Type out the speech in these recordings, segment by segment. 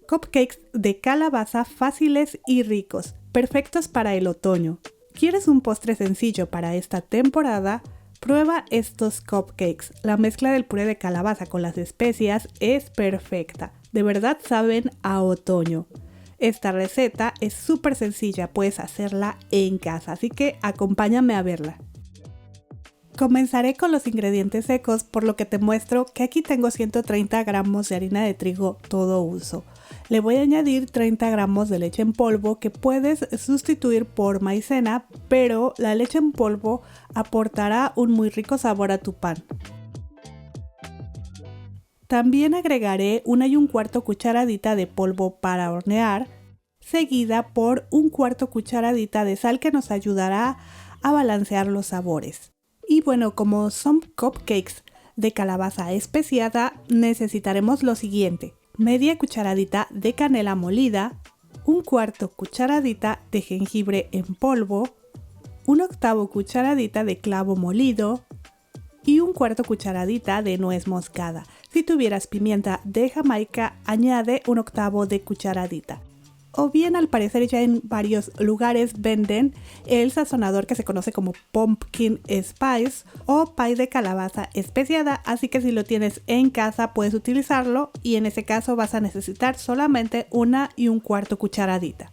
Cupcakes de calabaza fáciles y ricos, perfectos para el otoño. ¿Quieres un postre sencillo para esta temporada? Prueba estos cupcakes. La mezcla del puré de calabaza con las especias es perfecta. De verdad saben a otoño. Esta receta es súper sencilla, puedes hacerla en casa, así que acompáñame a verla. Comenzaré con los ingredientes secos, por lo que te muestro que aquí tengo 130 gramos de harina de trigo todo uso. Le voy a añadir 30 gramos de leche en polvo que puedes sustituir por maicena, pero la leche en polvo aportará un muy rico sabor a tu pan. También agregaré 1,25 cucharadita de polvo para hornear, seguida por 1/4 cucharadita de sal que nos ayudará a balancear los sabores. Y bueno, como son cupcakes de calabaza especiada, necesitaremos lo siguiente: media cucharadita de canela molida, 1/4 cucharadita de jengibre en polvo, 1/8 cucharadita de clavo molido y 1/4 cucharadita de nuez moscada. Si tuvieras pimienta de Jamaica, añade 1/8 de cucharadita. O bien, al parecer ya en varios lugares venden el sazonador que se conoce como pumpkin spice o pie de calabaza especiada, así que si lo tienes en casa puedes utilizarlo, y en ese caso vas a necesitar solamente 1,25 cucharadita.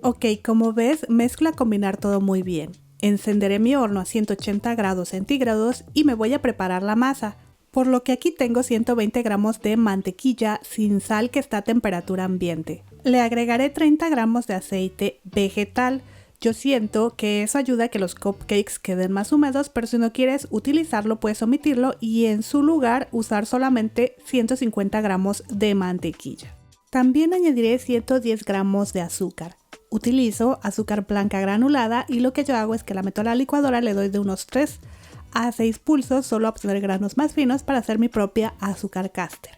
Ok, como ves, mezclo a combinar todo muy bien. Encenderé mi horno a 180 grados centígrados y me voy a preparar la masa, por lo que aquí tengo 120 gramos de mantequilla sin sal que está a temperatura ambiente. Le agregaré 30 gramos de aceite vegetal. Yo siento que eso ayuda a que los cupcakes queden más húmedos, pero si no quieres utilizarlo puedes omitirlo y en su lugar usar solamente 150 gramos de mantequilla. También añadiré 110 gramos de azúcar. Utilizo azúcar blanca granulada y lo que yo hago es que la meto a la licuadora, le doy de unos 3 a 6 pulsos solo a obtener granos más finos para hacer mi propia azúcar caster.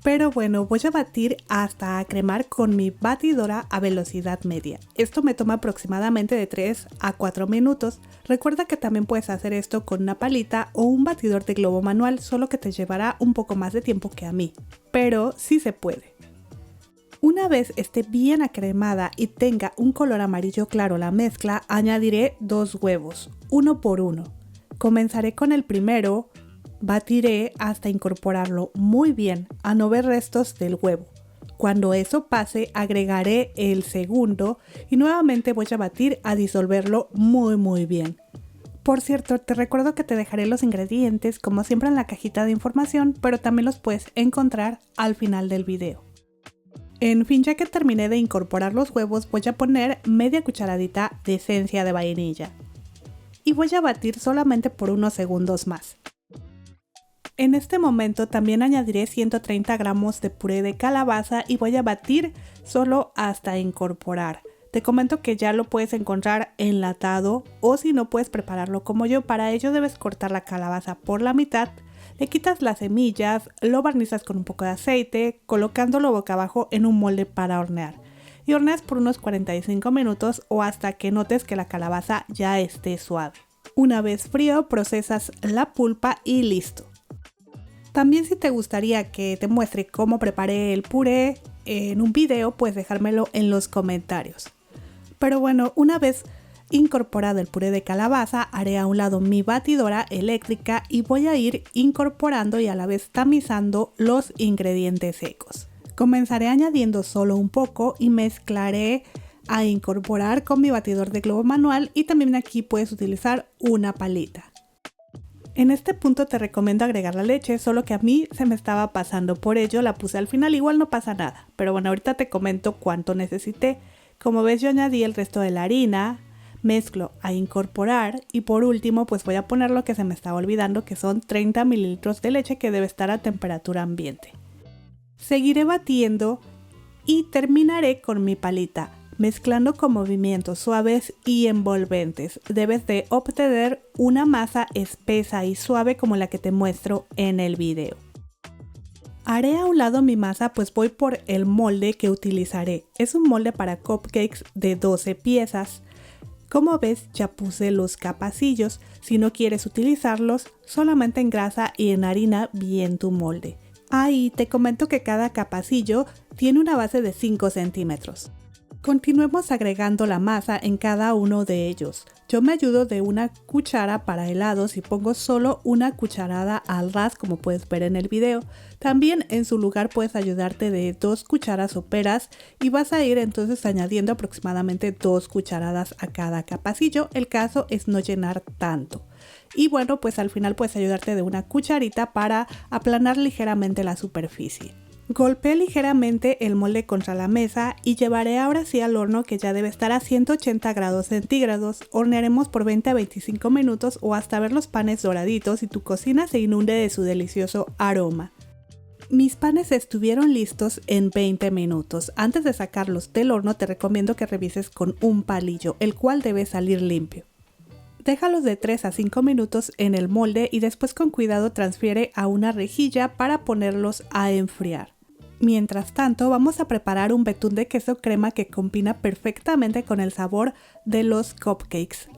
Pero bueno, voy a batir hasta cremar con mi batidora a velocidad media. Esto me toma aproximadamente de 3 a 4 minutos. Recuerda que también puedes hacer esto con una palita o un batidor de globo manual, solo que te llevará un poco más de tiempo que a mí, pero sí se puede. Una vez esté bien acremada y tenga un color amarillo claro la mezcla, añadiré 2 huevos, uno por uno. Comenzaré con el primero, batiré hasta incorporarlo muy bien a no ver restos del huevo. Cuando eso pase, agregaré el segundo y nuevamente voy a batir a disolverlo muy bien. Por cierto, te recuerdo que te dejaré los ingredientes como siempre en la cajita de información, pero también los puedes encontrar al final del video. En fin, ya que terminé de incorporar los huevos, voy a poner media cucharadita de esencia de vainilla. Y voy a batir solamente por unos segundos más. En este momento también añadiré 130 gramos de puré de calabaza y voy a batir solo hasta incorporar. Te comento que ya lo puedes encontrar enlatado o si no puedes prepararlo como yo. Para ello debes cortar la calabaza por la mitad, le quitas las semillas, lo barnizas con un poco de aceite, colocándolo boca abajo en un molde para hornear. Y horneas por unos 45 minutos o hasta que notes que la calabaza ya esté suave. Una vez frío, procesas la pulpa y listo. También, si te gustaría que te muestre cómo preparé el puré en un video, puedes dejármelo en los comentarios. Pero bueno, una vez incorporado el puré de calabaza, haré a un lado mi batidora eléctrica y voy a ir incorporando y a la vez tamizando los ingredientes secos. Comenzaré añadiendo solo un poco y mezclaré a incorporar con mi batidor de globo manual, y también aquí puedes utilizar una palita. En este punto te recomiendo agregar la leche, solo que a mí se me estaba pasando, por ello la puse al final. Igual no pasa nada, pero bueno, ahorita te comento cuánto necesité. Como ves, yo añadí el resto de la harina, mezclo a incorporar y por último pues voy a poner lo que se me estaba olvidando, que son 30 mililitros de leche que debe estar a temperatura ambiente. Seguiré batiendo y terminaré con mi palita, mezclando con movimientos suaves y envolventes. Debes de obtener una masa espesa y suave como la que te muestro en el video. Haré a un lado mi masa, pues voy por el molde que utilizaré. Es un molde para cupcakes de 12 piezas. Como ves, ya puse los capacillos. Si no quieres utilizarlos, solamente engrasa y enharina bien tu molde. Ahí te comento que cada capacillo tiene una base de 5 centímetros. Continuemos agregando la masa en cada uno de ellos. Yo me ayudo de una cuchara para helados y pongo solo una cucharada al ras, como puedes ver en el video. También en su lugar puedes ayudarte de 2 cucharas soperas y vas a ir entonces añadiendo aproximadamente 2 cucharadas a cada capacillo. El caso es no llenar tanto. Y bueno, pues al final puedes ayudarte de una cucharita para aplanar ligeramente la superficie. Golpeé ligeramente el molde contra la mesa y llevaré ahora sí al horno, que ya debe estar a 180 grados centígrados. Hornearemos por 20 a 25 minutos o hasta ver los panes doraditos y tu cocina se inunde de su delicioso aroma. Mis panes estuvieron listos en 20 minutos. Antes de sacarlos del horno te recomiendo que revises con un palillo, el cual debe salir limpio. Déjalos de 3 a 5 minutos en el molde y después con cuidado transfiere a una rejilla para ponerlos a enfriar. Mientras tanto, vamos a preparar un betún de queso crema que combina perfectamente con el sabor de los cupcakes.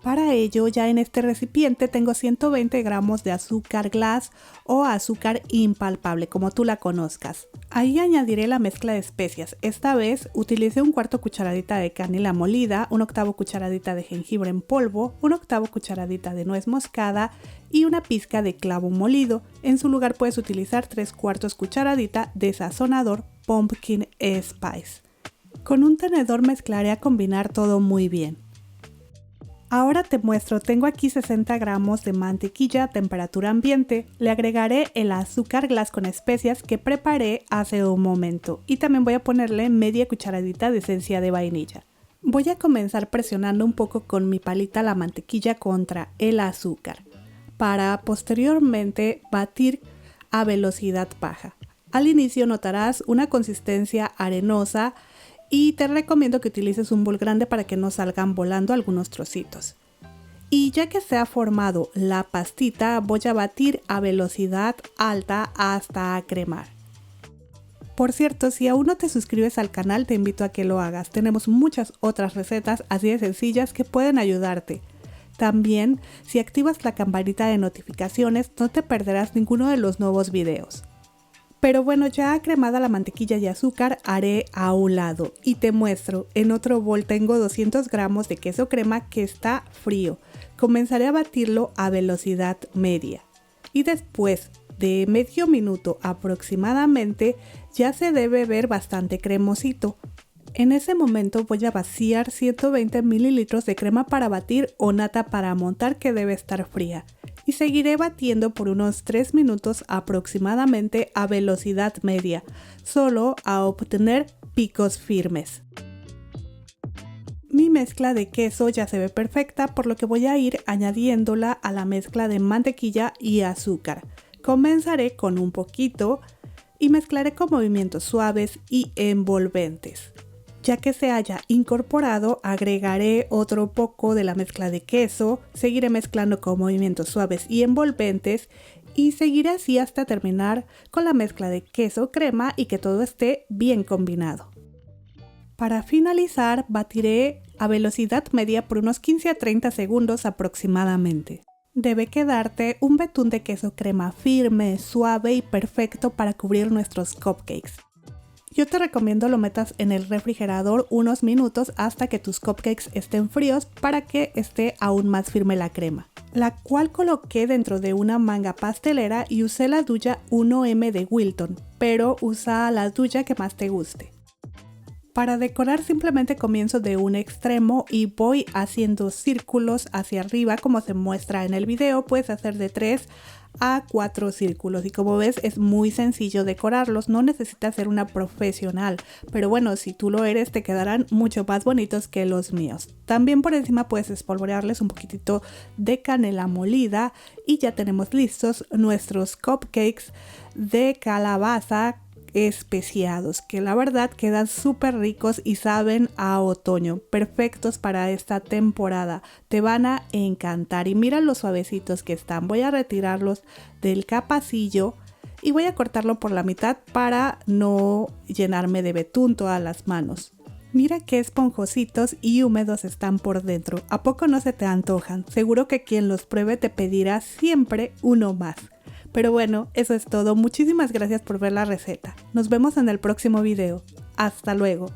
Para ello, ya en este recipiente tengo 120 gramos de azúcar glass o azúcar impalpable, como tú la conozcas. Ahí añadiré la mezcla de especias. Esta vez utilicé un cuarto cucharadita de canela molida, un octavo cucharadita de jengibre en polvo, un octavo cucharadita de nuez moscada y una pizca de clavo molido. En su lugar puedes utilizar 3/4 cucharadita de sazonador pumpkin spice. Con un tenedor mezclaré a combinar todo muy bien. Ahora te muestro, tengo aquí 60 gramos de mantequilla a temperatura ambiente, le agregaré el azúcar glass con especias que preparé hace un momento y también voy a ponerle media cucharadita de esencia de vainilla. Voy a comenzar presionando un poco con mi palita la mantequilla contra el azúcar, para posteriormente batir a velocidad baja. Al inicio notarás una consistencia arenosa y te recomiendo que utilices un bol grande para que no salgan volando algunos trocitos. Y ya que se ha formado la pastita, voy a batir a velocidad alta hasta cremar. Por cierto, si aún no te suscribes al canal, te invito a que lo hagas. Tenemos muchas otras recetas así de sencillas que pueden ayudarte. También, si activas la campanita de notificaciones, no te perderás ninguno de los nuevos videos. Pero bueno, ya cremada la mantequilla y azúcar, haré a un lado y te muestro. En otro bol tengo 200 gramos de queso crema que está frío. Comenzaré a batirlo a velocidad media y después de medio minuto aproximadamente ya se debe ver bastante cremosito. En ese momento voy a vaciar 120 mililitros de crema para batir o nata para montar, que debe estar fría. Y seguiré batiendo por unos 3 minutos aproximadamente a velocidad media, solo a obtener picos firmes. Mi mezcla de queso ya se ve perfecta, por lo que voy a ir añadiéndola a la mezcla de mantequilla y azúcar. Comenzaré con un poquito y mezclaré con movimientos suaves y envolventes. Ya que se haya incorporado, agregaré otro poco de la mezcla de queso, seguiré mezclando con movimientos suaves y envolventes y seguiré así hasta terminar con la mezcla de queso crema y que todo esté bien combinado. Para finalizar, batiré a velocidad media por unos 15 a 30 segundos aproximadamente. Debe quedarte un betún de queso crema firme, suave y perfecto para cubrir nuestros cupcakes. Yo te recomiendo lo metas en el refrigerador unos minutos hasta que tus cupcakes estén fríos para que esté aún más firme la crema, la cual coloqué dentro de una manga pastelera y usé la duya 1M de Wilton, pero usa la duya que más te guste. Para decorar simplemente comienzo de un extremo y voy haciendo círculos hacia arriba como se muestra en el video. Puedes hacer de 3 a 4 círculos y como ves es muy sencillo decorarlos, no necesitas ser una profesional, pero bueno, si tú lo eres te quedarán mucho más bonitos que los míos. También por encima puedes espolvorearles un poquitito de canela molida y ya tenemos listos nuestros cupcakes de calabaza especiados, que la verdad quedan súper ricos y saben a otoño, perfectos para esta temporada, te van a encantar. Y mira los suavecitos que están. Voy a retirarlos del capacillo y voy a cortarlo por la mitad para no llenarme de betún todas las manos. Mira qué esponjositos y húmedos están por dentro. ¿A poco no se te antojan? Seguro que quien los pruebe te pedirá siempre uno más. Pero bueno, eso es todo. Muchísimas gracias por ver la receta. Nos vemos en el próximo video. Hasta luego.